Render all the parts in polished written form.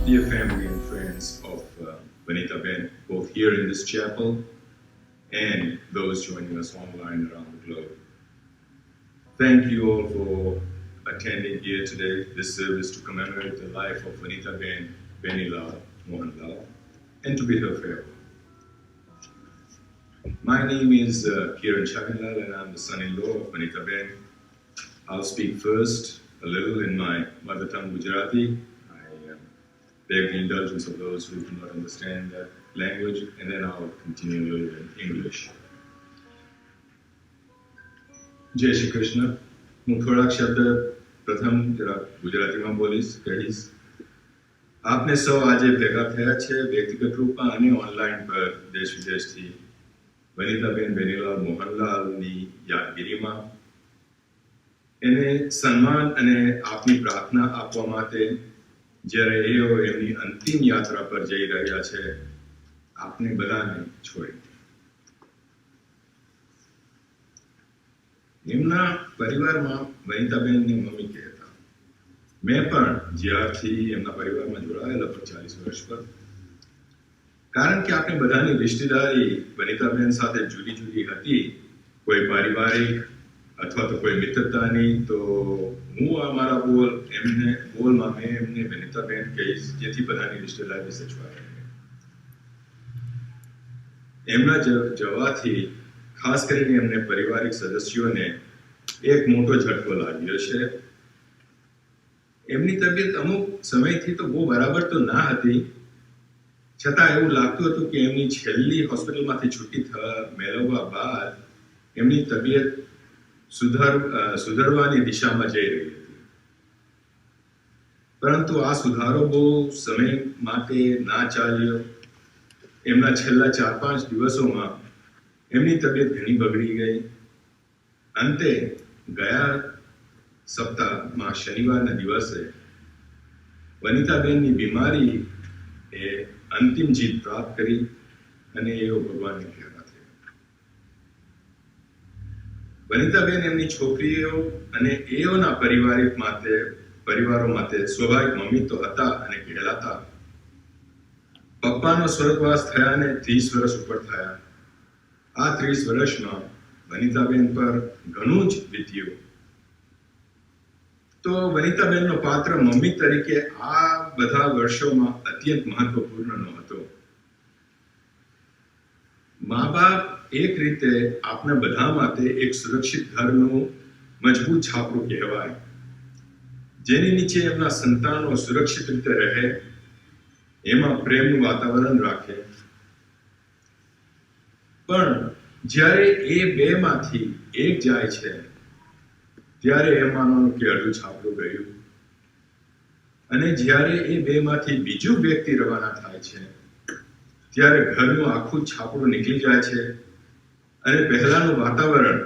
Dear family and friends of Vanitaben, both here in this chapel and those joining us online around the globe. Thank you all for attending here today, this service to commemorate the life of Vanitaben, Venilal, Mohanlal, and to bid her farewell. My name is Vanilal, and I'm the son-in-law of Vanitaben. I'll speak first a little in my mother tongue Gujarati. I beg the indulgence of those who do not understand that language, and then I'll continue a little in English. Jai Shri Krishna. હું થોડાક શબ્દ પ્રથમ જરા ગુજરાતીમાં કહીશ. આપને સૌ આજે ભેગા થયા છે વ્યક્તિગત રૂપમાં અને ઓનલાઈન પર દેશ વિદેશથી વનિતાબેન વેનીલાલ મોહનલાલની યાદગીરીમાં એને સન્માન અને આપની પ્રાર્થના આપવા માટે જ્યારે એઓ એમની અંતિમ યાત્રા પર જઈ રહ્યા છે આપને બધાને છોડી. એમના પરિવારમાં વનિતાબેનને મમ્મી કહેતા. મેં પણ જ્યારથી એમના પરિવારમાં જોડાયા લગભગ 40 વર્ષ પર, કારણ કે આપણે બધાની રિશ્તેદારી વનિતાબેન સાથે જુદી જુદી હતી, કોઈ પારિવારિક અથવા તો કોઈ મિત્રતાની, તો હું આ મારા બોલમાં મેં એમને વનિતાબેન કહીશ જેથી બધાની રિશ્તેદારી સચવાય. એમના જવાથી ખાસ કરીને એમને પારિવારિક સદસ્યોને એક મોટો ઝટકો લાગ્યો છે. એમની તબિયત અમુક સમયથી તો બહુ બરાબર તો ના હતી, છતાં એવું લાગતું હતું કે એમની છેલ્લી હોસ્પિટલમાંથી છૂટી મેળવવા બાદ એમની તબિયત સુધરવાની દિશામાં જઈ રહી હતી. પરંતુ આ સુધારો બહુ સમય માટે ના ચાલ્યો. એમના છેલ્લા 4-5 દિવસોમાં એમની તબિયત ઘણી બગડી ગઈ. અંતે ગયા સપ્તાહમાં શનિવારના દિવસે વનિતાબેનની બીમારી એ અંતિમ જીત પ્રાપ્ત કરી અને એઓ ભગવાનને ભેગા થયા. વનિતાબેન એમની છોકરીઓ અને એઓના પરિવારો માટે સ્વાભાવિક મમ્મી તો હતા અને કહેલાતા. પપ્પાનો સ્વર્ગવાસ થયાને 30 વર્ષ ઉપર થયા. આ 30 વર્ષમાં વનિતાબેન પર ઘણું જ વીત્યું. તો વનિતાબેનનો પાત્ર મમ્મી તરીકે આ બધા વર્ષોમાં અત્યંત મહત્વપૂર્ણ નહોતો. મા બાપ એક રીતે આપણા બધા માટે એક સુરક્ષિત ઘરનું મજબૂત છાપરું કહેવાય, જેની નીચે એમના સંતાનો સુરક્ષિત રીતે રહે, એમાં પ્રેમનું વાતાવરણ રાખે. પણ જ્યારે એ બેમાંથી એક જાય છે ત્યારે એમ માનવાનું કે અડધું છાપરું ગયું. અને જ્યારે એ બેમાંથી બીજું વ્યક્તિ રવાના થાય છે ત્યારે ઘરનું આખું છાપરું નીકળી જાય છે અને પહેલાનું વાતાવરણ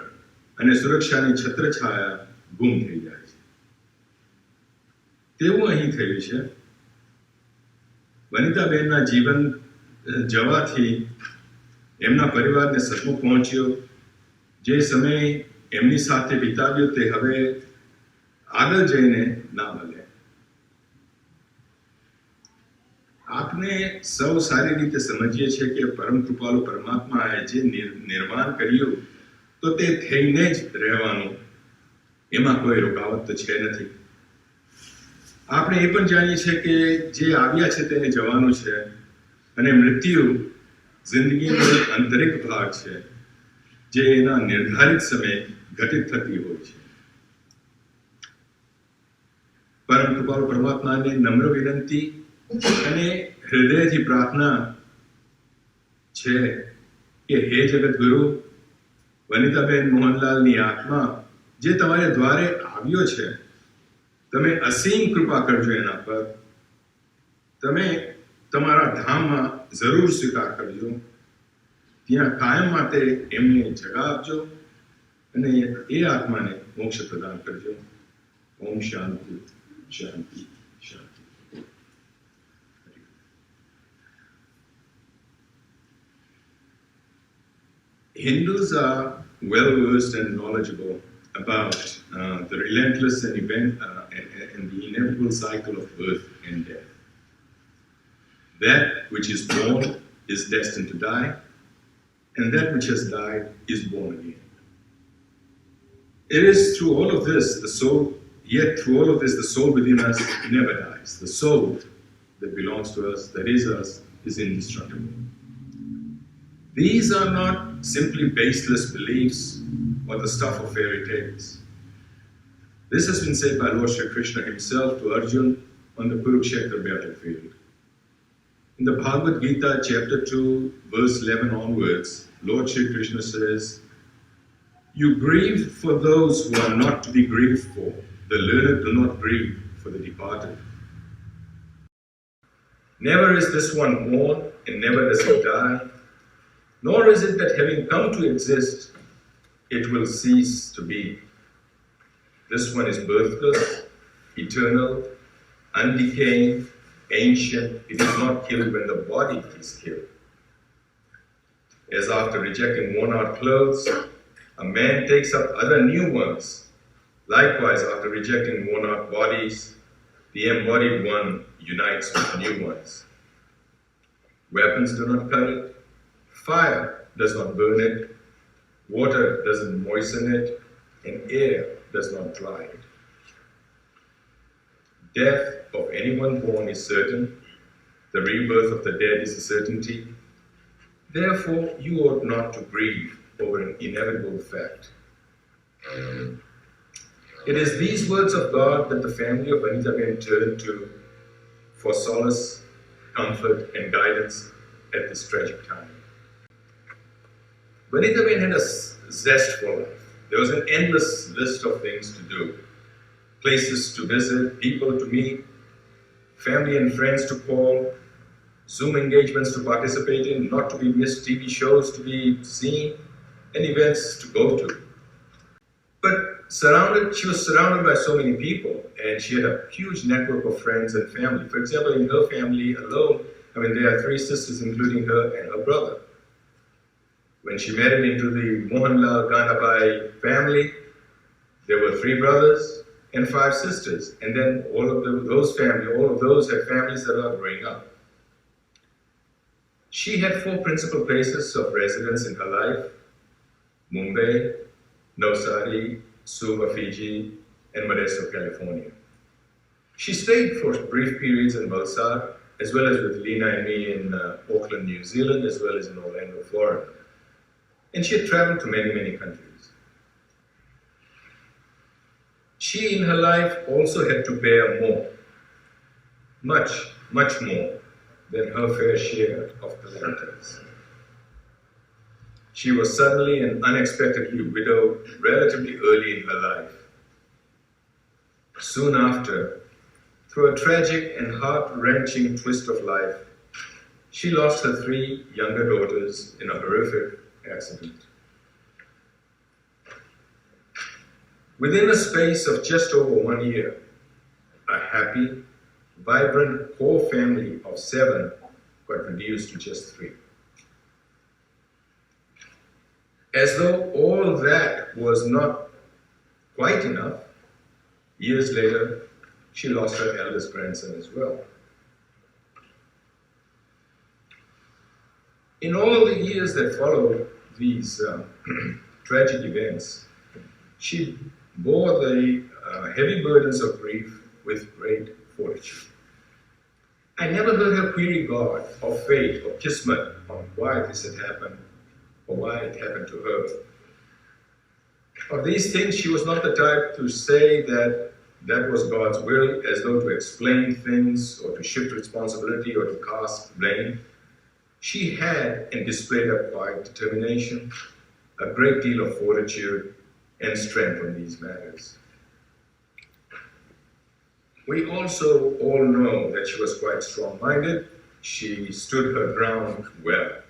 અને સુરક્ષાની છત્રછાયા ગુમ થઈ જાય છે. તેવું અહીં થયું છે. વનિતાબેનના જીવન જવાથી એમના પરિવારને સદમો પહોંચ્યો. જે સમય એમની સાથે વિતાવ્યો તે હવે આગળ જઈને ના મળે. આપને સૌ સારી રીતે સમજીએ છીએ કે પરમ કૃપાળુ પરમાત્માએ જે નિર્માણ કર્યું તો તે થઈને જ રહેવાનું, એમાં કોઈ રોકાવટ તો છે નથી. આપણે એ પણ જાણીએ છીએ કે જે આવ્યા છે તેને જવાનું છે અને મૃત્યુ જિંદગીનો એક આંતરિક ભાગ છે જે એના નિર્ધારિત સમયે ઘટિત થતી હોય છે. પરમ કૃપાળુ પરમાત્માને નમ્ર વિનંતી અને હૃદયથી પ્રાર્થના છે કે હે જગતગુરુ, વનિતાબેન મોહનલાલની આત્મા જે તમારે દ્વારે આવ્યો છે, તમે અસીમ કૃપા કરજો એના પર. તમે તમારા ધામમાં જરૂર સ્વીકાર કરજો. ત્યાં કાયમ માટે એમને જગા આપજો અને એ આત્માને મોક્ષ પ્રદાન કરજો. ઓમ શાંતિ શાંતિ શાંતિ. Hindus are well versed and knowledgeable about the relentless and the inevitable cycle of birth and death. That which is born is destined to die, and that which has died is born again. It is through all of this, the soul within us never dies. The soul that belongs to us, that is indestructible. These are not simply baseless beliefs or the stuff of fairy tales. This has been said by Lord Sri Krishna himself to Arjun on the Kurukshetra battlefield. In the Bhagavad Gita, chapter 2, verse 11 onwards, Lord Sri Krishna says, "You grieve for those who are not to be grieved for. The learned do not grieve for the departed. Never is this one born, and never does it die. Nor is it that having come to exist, it will cease to be. This one is birthless, eternal, undecaying, ancient. It is not killed when the body is killed. As after rejecting worn-out clothes, a man takes up other new ones. Likewise, after rejecting worn-out bodies, the embodied one unites with new ones. Weapons do not cut it. Fire does not burn it. Water doesn't moisten it. And air does not dry it. Death of anyone born is certain. The rebirth of the dead is a certainty. Therefore, you ought not to grieve over an inevitable fact." It is these words of God that the family of Vanitaben turned to for solace, comfort, and guidance at this tragic time. Vanitaben had a zest for life. There was an endless list of things to do, places to visit, people to meet, family and friends to call, Zoom engagements to participate in, not to be missed, TV shows to be seen, and events to go to. But she was surrounded by so many people, and she had a huge network of friends and family. For example, in her family alone, there are 3 sisters, including her and her brother. When she married into the Mohanlal Ganabai family, there were 3 brothers and 5 sisters. And then all of those had families that are growing up. She had 4 principal places of residence in her life: Mumbai, Navsari, Suva, Fiji, and Modesto, California. She stayed for brief periods in Valsad, as well as with Lena and me in Auckland, New Zealand, as well as in Orlando, Florida. And she had traveled to many, many countries. She, in her life, also had to bear more, much, much more than her fair share of calamities. She was suddenly and unexpectedly widowed relatively early in her life. Soon after, through a tragic and heart-wrenching twist of life, she lost her 3 younger daughters in a horrific accident. Within a space of just over 1 year, a happy, vibrant core family of 7 got reduced to just 3. As though all that was not quite enough, years later, she lost her eldest grandson as well. In all the years that followed these tragic events, she bore the heavy burdens of grief with great fortitude. I never heard her query God or fate or kismet on why this had happened or why it happened to her. Of these things, she was not the type to say that was God's will, as though to explain things or to shift responsibility or to cast blame. She had and displayed a quiet determination, a great deal of fortitude and strength on these matters. We also all know that she was quite strong-minded. She stood her ground well.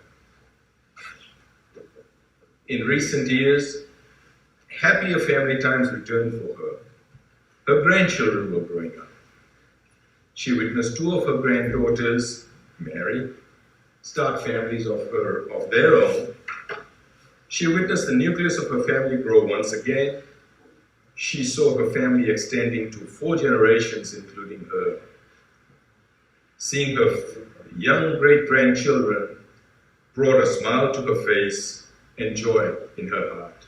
In recent years, happier family times returned for her. Her grandchildren were growing up. She witnessed 2 of her granddaughters marry, start families of their own. She witnessed the nucleus of her family grow once again. She saw her family extending to 4 generations, including her. Seeing her young great-grandchildren brought a smile to her face and joy in her heart.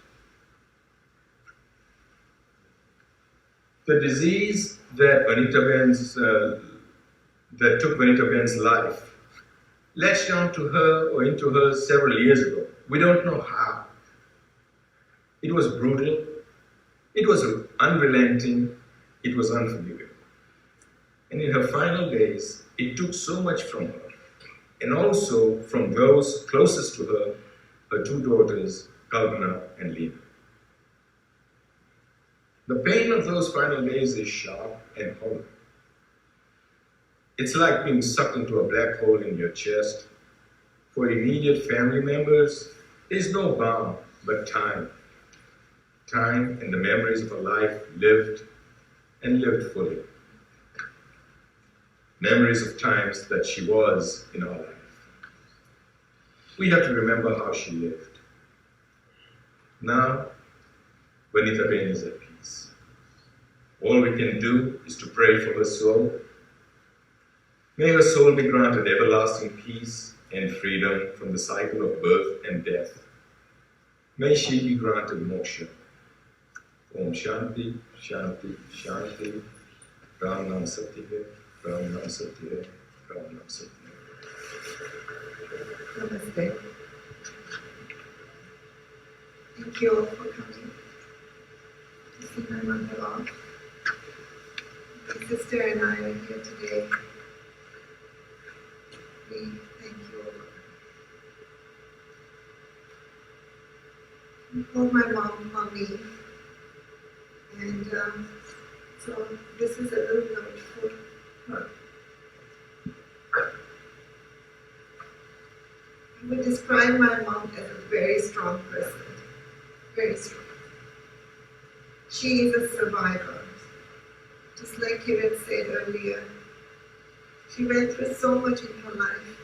The disease that took Vanitaben's life latched onto her or into her several years ago. We don't know how. It was brutal, it was unrelenting, it was unforgiving. And in her final days, it took so much from her, and also from those closest to her, her two daughters, Kalpana and Leena. The pain of those final days is sharp and hollow. It's like being sucked into a black hole in your chest. For immediate family members, there's no balm but time. Time and the memories of a life lived and lived fully. Memories of times that she was in our life. We have to remember how she lived. Now, Vanitaben is at peace. All we can do is to pray for her soul. May her soul be granted everlasting peace and freedom from the cycle of birth and death. May she be granted moksha. Om Shanti, Shanti, Shanti. Ram Nam Satya Hai, Ram Nam Satya Hai, Ram Nam Satya Hai. Namaste. Thank you all for coming to see my Mohanlal. My sister and I are here today. We thank you all. We call my mom Mommy. And so this is a little note for her. I would describe my mom as a very strong person. Very strong. She is a survivor. Just like Kiran said earlier, she went through so much in her life,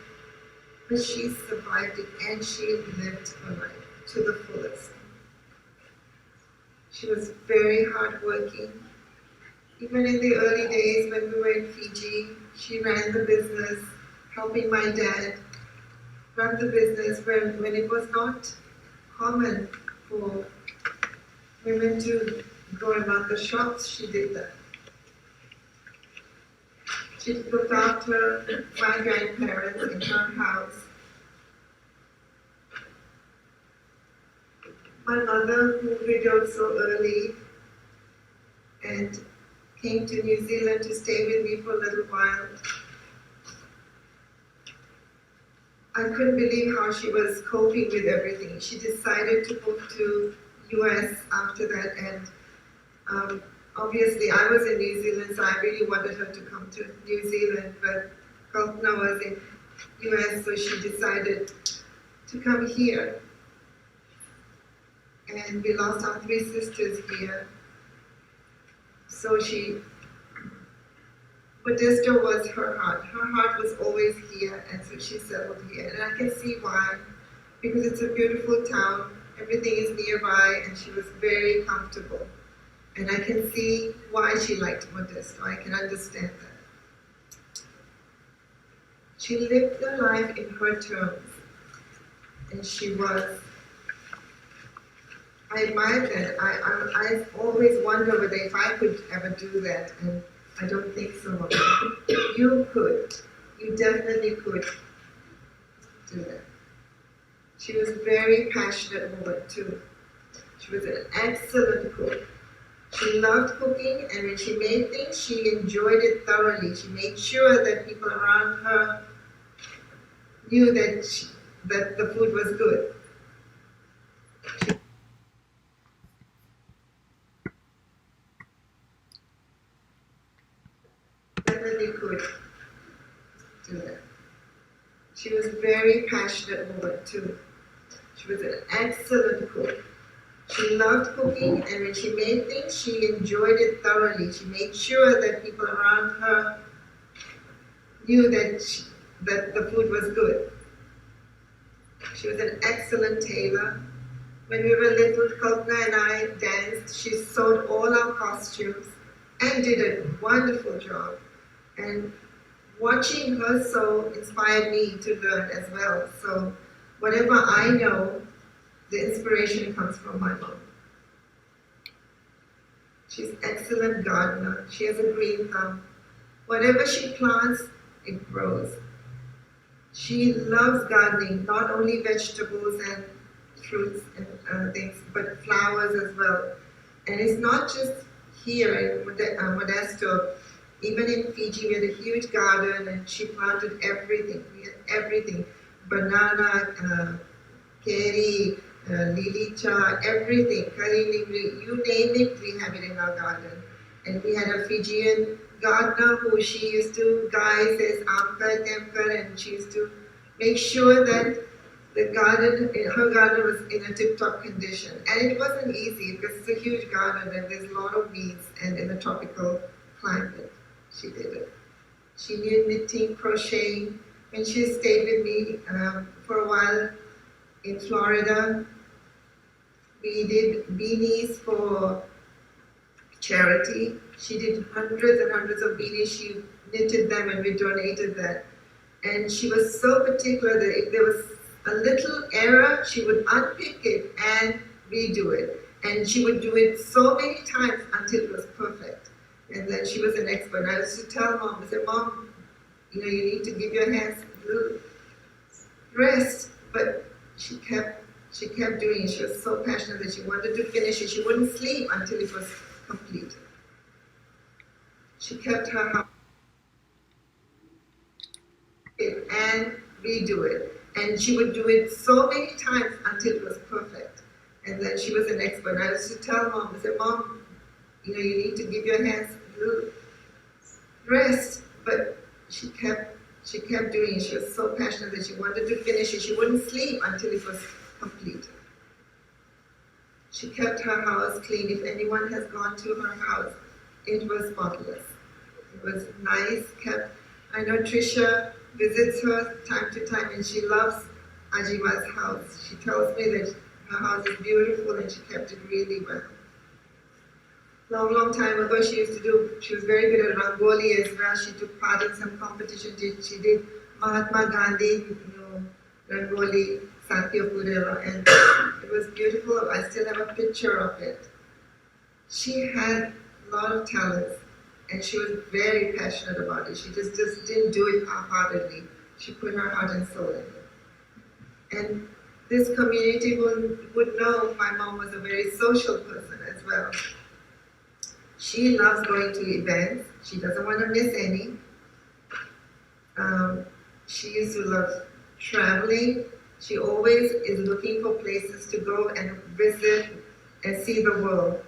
but she survived it and she lived her life to the fullest. She was very hardworking. Even in the early days when we were in Fiji, she ran the business, helping my dad run the business when it was not common for women to go and run the shops. She did that. She looked after my grandparents in her house. My mother, who widowed so early and came to New Zealand to stay with me for a little while, I couldn't believe how she was coping with everything. She decided to move to US after that, and obviously I was in New Zealand, so I really wanted her to come to New Zealand, but Kalpana was in US, so she decided to come here. And we lost our three sisters here. So Modesto was her heart. Her heart was always here, and so she settled here. And I can see why, because it's a beautiful town, everything is nearby, and she was very comfortable. And I can see why she liked Modesto. I can understand that. She lived her life in her terms, and she was. I admire that. I always wonder whether if I could ever do that, and I don't think so. You could. You definitely could do that. She was a very passionate woman too. She was an excellent cook. She loved cooking, and when she made things, she enjoyed it thoroughly. She made sure that people around her knew that the food was good. Definitely could do that. She was a very passionate woman too. She was an excellent cook. She loved cooking, and when she made things, she enjoyed it thoroughly. She made sure that people around her knew that the food was good. She was an excellent tailor. When we were little, Kalpana and I danced. She sewed all our costumes and did a wonderful job. And watching her so inspired me to learn as well. So whatever I know, the inspiration comes from my mom. She's an excellent gardener. She has a green thumb. Whatever she plants, it grows. She loves gardening, not only vegetables and fruits and things, but flowers as well. And it's not just here in Modesto. Even in Fiji, we had a huge garden, and she planted everything. We had everything: banana, curry, lilicha, everything, curry nigri, you name it, we have it in our garden. And we had a Fijian gardener who she used to guide his amka temper, and she used to make sure that the garden, her garden was in a tip-top condition. And it wasn't easy because it's a huge garden and there's a lot of weeds, and in a tropical climate, she did it. She knew knitting, crocheting. When she stayed with me for a while in Florida, we did beanies for charity. She did hundreds and hundreds of beanies. She knitted them and we donated that. And she was so particular that if there was a little error, she would unpick it and redo it. And she would do it so many times until it was perfect. And then she was an expert. And I used to tell Mom, I said, Mom, you need to give your hands a little rest. But she kept doing it. She was so passionate that she wanted to finish it. She wouldn't sleep until it was complete. She kept her house and redo it. And she would do it so many times until it was perfect. And then she was an expert. And I used to tell Mom, I said, Mom, you need to give your hands a little rest. But she kept doing it. She was so passionate that she wanted to finish it. She wouldn't sleep until it was complete. She kept her house clean. If anyone has gone to her house, it was spotless. It was nice, kept. I know Trisha visits her time to time, and she loves Ajima's house. She tells me that her house is beautiful and she kept it really well. Long time ago, she was very good at Rangoli as well. She took part in some competition. She did Mahatma Gandhi, Rangoli, Satya Pureva, and it was beautiful. I still have a picture of it. She had a lot of talents, and she was very passionate about it. She just didn't do it half-heartedly. She put her heart and soul in it. And this community would know my mom was a very social person as well. She loves going to events. She doesn't want to miss any. She used to love traveling. She always is looking for places to go and visit and see the world.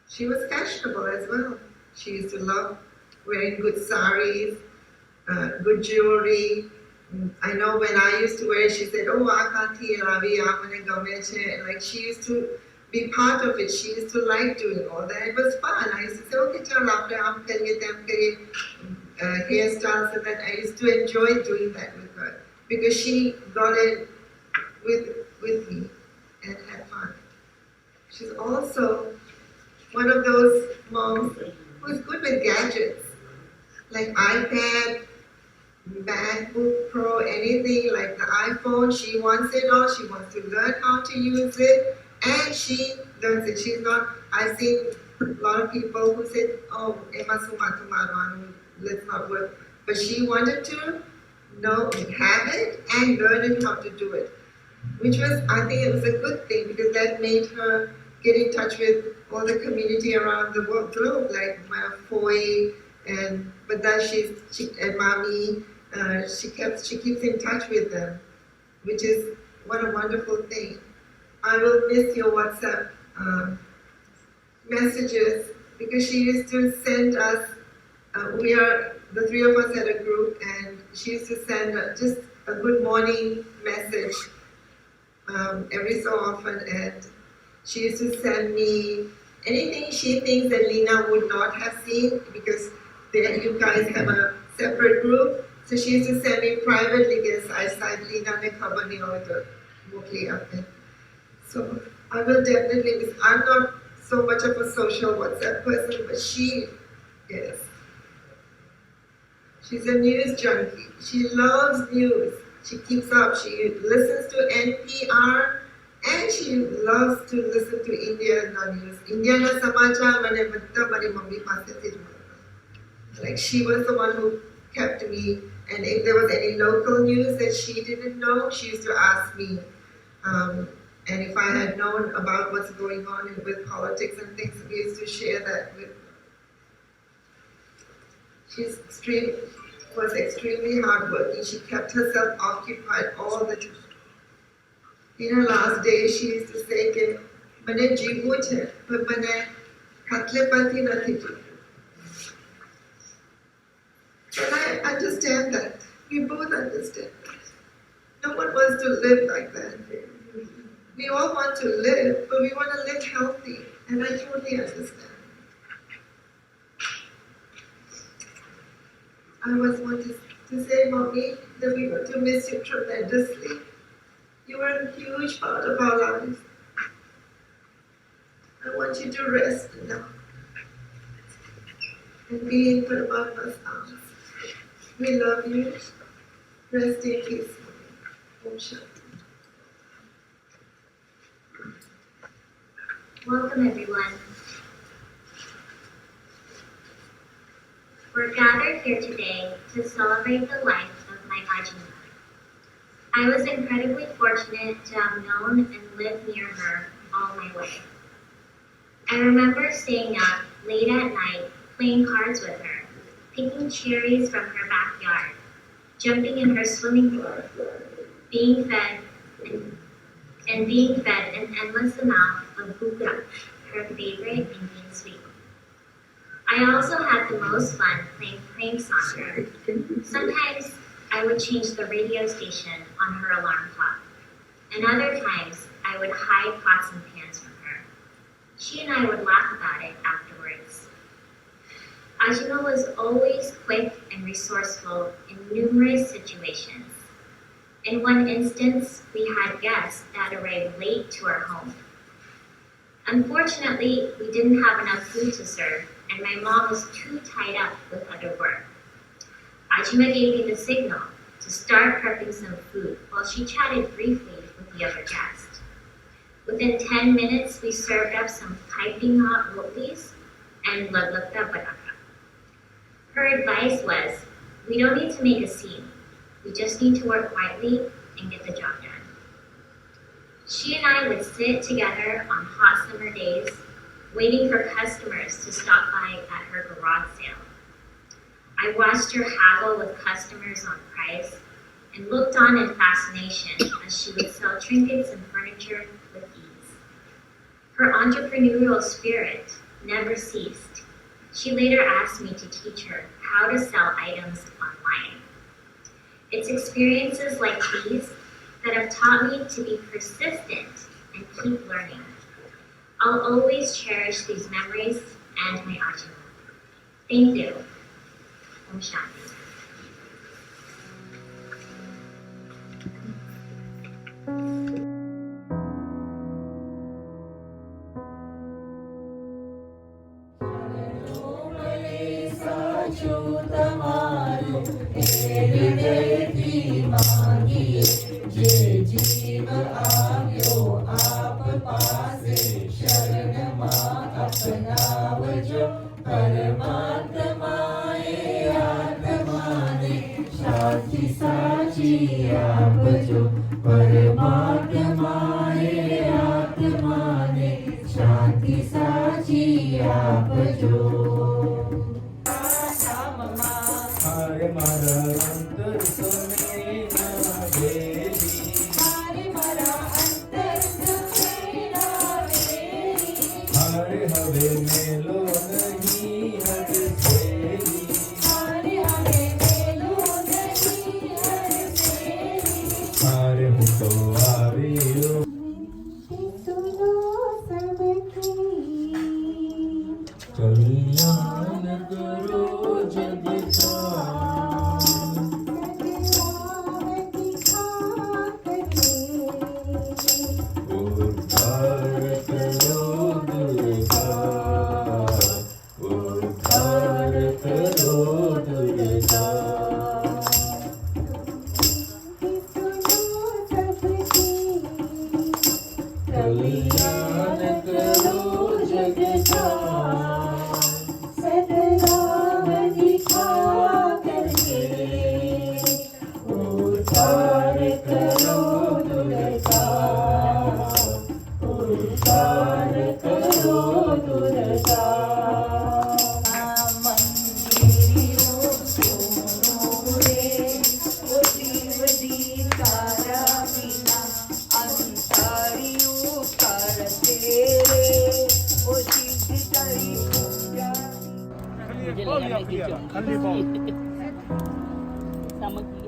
She was fashionable as well. She used to love wearing good saris, good jewelry. I know when I used to wear it, she said, oh, I can't hear Ravi, I'm going to go and like she used to be part of it. She used to like doing all that. It was fun. I used to say, okay, chal, after I'm hairstyles and that. I used to enjoy doing that with her because she got in with me and had fun. She's also one of those moms who's good with gadgets, like iPad, MacBook Pro, anything like the iPhone. She wants it all. She wants to learn how to use it, and she learns it. She's not. I've seen a lot of people who said, "Oh, Emma Sumatumaro, let's not work," but she wanted to have it and learn it how to do it, which was, I think, it was a good thing because that made her get in touch with all the community around the globe, like my Foy and and Mami. She keeps in touch with them, which is what a wonderful thing. I will miss your WhatsApp messages because she used to send us. The three of us had a group, and she used to send just a good morning message every so often, and she used to send me anything she thinks that Lena would not have seen because you guys have a separate group. So she used to send me privately because I said Lena ne khabar nahi ho to mokli aapne. So I will definitely miss. I'm not so much of a social WhatsApp person, but she is. She's a news junkie. She loves news. She keeps up. She listens to NPR and she loves to listen to Indian news. Indian samachar mane badha mari mummy pasethi જ મળે. Like she was the one who kept me, and if there was any local news that she didn't know, she used to ask me. And if I had known about what's going on with politics and things, we used to share that with her. Was extremely hardworking. She kept herself occupied all the time. In her last days, she used to say, "Ke mane jeevu chhe, par mane khatlepati nathi jeevu." And I understand that. We both understand that. No one wants to live like that. We all want to live, but we want to live healthy. And I totally understand. I was wanting to say, Mommy, that we were to miss you tremendously. You were a huge part of our lives. I want you to rest now and be in Paramaatma's arms. We love you. Rest in peace, Mommy. Om Shanti. Welcome, everyone. We're gathered here today to celebrate the life of my Bhajans. I was incredibly fortunate to have known and lived near her all my way. I remember staying up late at night, playing cards with her, picking cherries from her backyard, jumping in her swimming pool, being fed an endless amount of bukra, her favorite Indian sweet. I also had the most fun playing pranks on her. Sometimes I would change the radio station on her alarm clock, and other times I would hide pots and pans from her. She and I would laugh about it afterwards. Ajima was always quick and resourceful in numerous situations. In one instance, we had guests that arrived late to our home. Unfortunately, we didn't have enough food to serve, and my mom was too tied up with other work. Ajima gave me the signal to start prepping some food while she chatted briefly with the other guest. Within 10 minutes, we served up some piping hot rotis and ladlakta banaka. Her advice was, we don't need to make a scene. We just need to work quietly and get the job done. She and I would sit together on hot summer days, waiting for customers to stop by at her garage sale. I watched her haggle with customers on price and looked on in fascination as she would sell trinkets and furniture with ease. Her entrepreneurial spirit never ceased. She later asked me to teach her how to sell items online. It's experiences like these that have taught me to be persistent and keep learning. I'll always cherish these memories and my Ajima. Thank you. Om Shanti. Sachi, कल्याण करो जग का सतनाम दिखा करके उद्धार करो दुर्गा उद्धार करो दुर्गा मंदिरों सोनों रे ओ शिव जी तारा बिना अंतरियों करते रे ओ शिव तारी पूजा मुझे लगा मैं कि सामग्री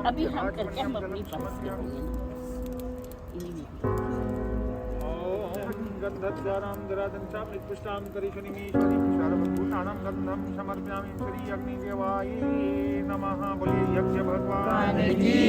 अभी हम करके हम अपनी पास गन्धद्वारां दरादं च मृत्पुष्टां करिशनिमीश्वरीं सर्वभूतानां गन्धं समर्पयामि श्री अग्निदेवाय नमः बोले यज्ञ भगवान की